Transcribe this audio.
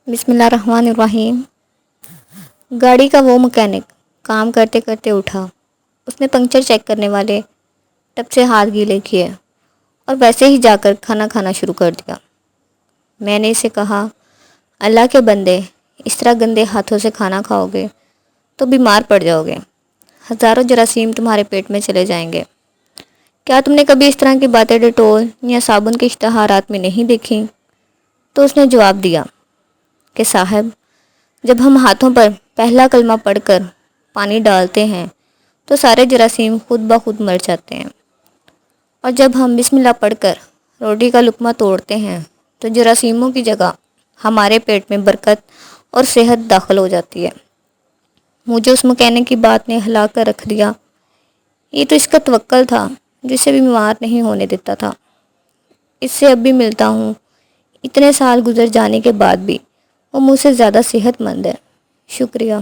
بسم اللہ الرحمن الرحیم۔ گاڑی کا وہ مکینک کام کرتے کرتے اٹھا۔ اس نے پنکچر چیک کرنے والے ٹب سے ہاتھ گیلے کیے اور ویسے ہی جا کر کھانا کھانا شروع کر دیا۔ میں نے اسے کہا، اللہ کے بندے، اس طرح گندے ہاتھوں سے کھانا کھاؤ گے تو بیمار پڑ جاؤ گے، ہزاروں جراثیم تمہارے پیٹ میں چلے جائیں گے۔ کیا تم نے کبھی اس طرح کی باتیں ڈیٹول یا صابن کے اشتہارات میں نہیں دیکھی؟ تو اس نے جواب دیا کہ صاحب، جب ہم ہاتھوں پر پہلا کلمہ پڑھ کر پانی ڈالتے ہیں تو سارے جراثیم خود بخود مر جاتے ہیں، اور جب ہم بسم اللہ پڑھ کر روٹی کا لقمہ توڑتے ہیں تو جراثیموں کی جگہ ہمارے پیٹ میں برکت اور صحت داخل ہو جاتی ہے۔ مجھے اس مکینک کی بات نے ہلا کر رکھ دیا۔ یہ تو اس کا توکل تھا جو اسے بیمار نہیں ہونے دیتا تھا۔ اس سے اب بھی ملتا ہوں، اتنے سال گزر جانے کے بعد بھی وہ مجھ سے زیادہ صحت مند ہے۔ شکریہ۔